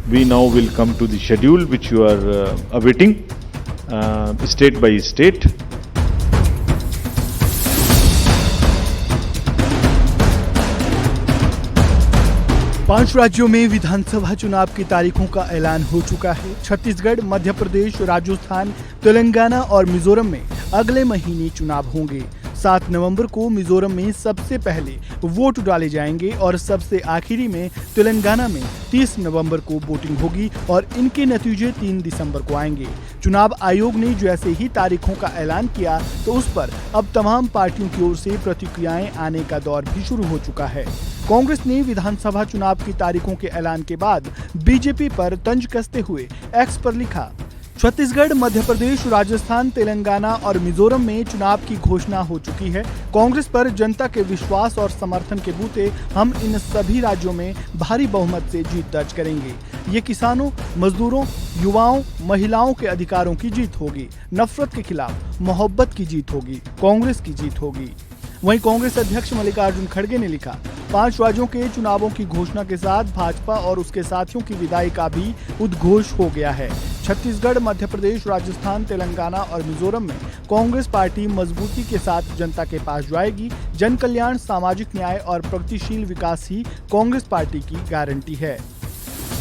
We now will come to the schedule which you are awaiting, state by state. पांच राज्यों में विधानसभा चुनाव की तारीखों का ऐलान हो चुका है। छत्तीसगढ़, मध्य प्रदेश, राजस्थान, तेलंगाना और मिजोरम में अगले महीने चुनाव होंगे। 7 नवंबर को मिजोरम में सबसे पहले वोट डाले जाएंगे और सबसे आखिरी में तेलंगाना में 30 नवंबर को वोटिंग होगी और इनके नतीजे 3 दिसंबर को आएंगे। चुनाव आयोग ने जैसे ही तारीखों का ऐलान किया तो उस पर अब तमाम पार्टियों की ओर से प्रतिक्रियाएं आने का दौर भी शुरू हो चुका है। कांग्रेस ने विधानसभा चुनाव की तारीखों के ऐलान के बाद बीजेपी पर तंज कसते हुए एक्स पर लिखा, छत्तीसगढ़, मध्य प्रदेश, राजस्थान, तेलंगाना और मिजोरम में चुनाव की घोषणा हो चुकी है। कांग्रेस पर जनता के विश्वास और समर्थन के बूते हम इन सभी राज्यों में भारी बहुमत से जीत दर्ज करेंगे। ये किसानों, मजदूरों, युवाओं, महिलाओं के अधिकारों की जीत होगी। नफरत के खिलाफ मोहब्बत की जीत होगी। कांग्रेस की जीत होगी। वहीं कांग्रेस अध्यक्ष मल्लिकार्जुन खड़गे ने लिखा, 5 राज्यों के चुनावों की घोषणा के साथ भाजपा और उसके साथियों की विदाई का भी उद्घोष हो गया है। छत्तीसगढ़, मध्य प्रदेश, राजस्थान, तेलंगाना और मिजोरम में कांग्रेस पार्टी मजबूती के साथ जनता के पास जाएगी। जन कल्याण, सामाजिक न्याय और प्रगतिशील विकास ही कांग्रेस पार्टी की गारंटी है।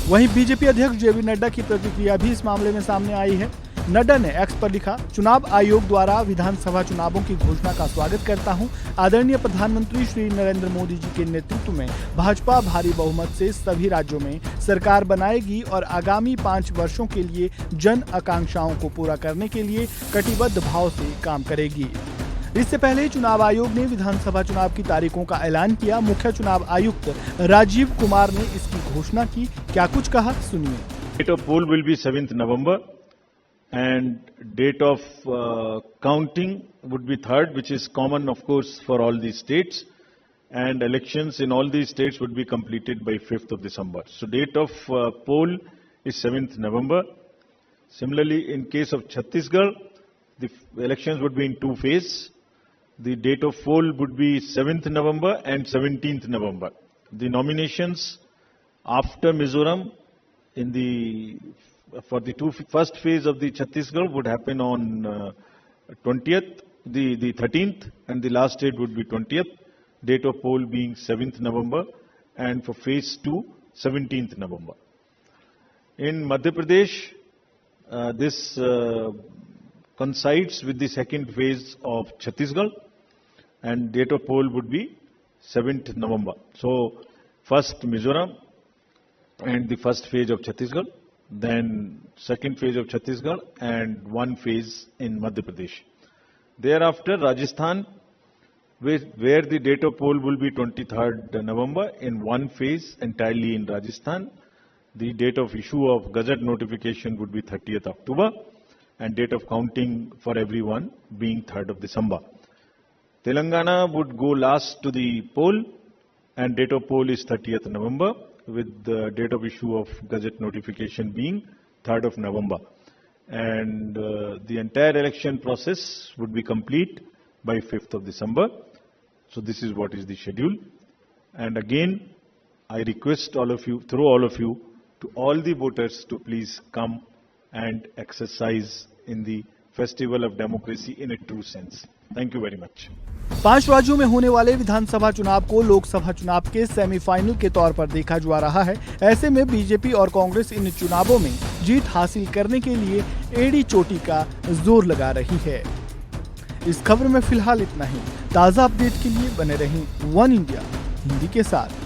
वहीं बीजेपी अध्यक्ष जेपी नड्डा की प्रतिक्रिया भी इस मामले में सामने आई है। नड्डा ने एक्स पर लिखा, चुनाव आयोग द्वारा विधानसभा चुनावों की घोषणा का स्वागत करता हूं। आदरणीय प्रधानमंत्री श्री नरेंद्र मोदी जी के नेतृत्व में भाजपा भारी बहुमत से सभी राज्यों में सरकार बनाएगी और आगामी 5 वर्षों के लिए जन आकांक्षाओं को पूरा करने के लिए कटिबद्ध भाव से काम करेगी। इससे पहले चुनाव आयोग ने विधानसभा चुनाव की तारीखों का ऐलान किया। मुख्य चुनाव आयुक्त राजीव कुमार ने इसकी घोषणा की। क्या कुछ कहा, सुनिए। Date of poll will be 7th November and date of counting would be 3rd, which is common of course for all these states, and elections in all these states would be completed by 5th of December. So date of poll is 7th November. Similarly, in case of Chhattisgarh, the elections would be in 2 phases. The date of poll would be 7th November and 17th November. The nominations after Mizoram for the first phase of the Chhattisgarh would happen on 20th, the 13th, and the last date would be 20th. Date of poll being 7th November, and for phase 2, 17th November. In Madhya Pradesh, this coincides with the second phase of Chhattisgarh, and date of poll would be 7th November. So, first Mizoram and the first phase of Chhattisgarh, then second phase of Chhattisgarh and 1 phase in Madhya Pradesh. Thereafter, Rajasthan, where the date of poll will be 23rd November in 1 phase entirely in Rajasthan. The date of issue of Gazette notification would be 30th October and date of counting for everyone being 3rd of December. Telangana would go last to the poll and date of poll is 30th November with the date of issue of Gazette notification being 3rd of November. And the entire election process would be complete by 5th of December. So this is what is the schedule. And again, I request all of you, through all of you, to all the voters to please come and exercise in the festival of democracy in a true sense. Thank you very much. 5 राज्यों में होने वाले विधानसभा चुनाव को लोकसभा चुनाव के semifinal के तौर पर देखा जा रहा है। ऐसे में बीजेपी और कांग्रेस इन चुनावों में जीत हासिल करने के लिए एड़ी चोटी का जोर लगा रही है। इस खबर में फिलहाल इतना ही। ताज़ा अपडेट के लिए बने रहें वन इंडिया हिंदी के साथ।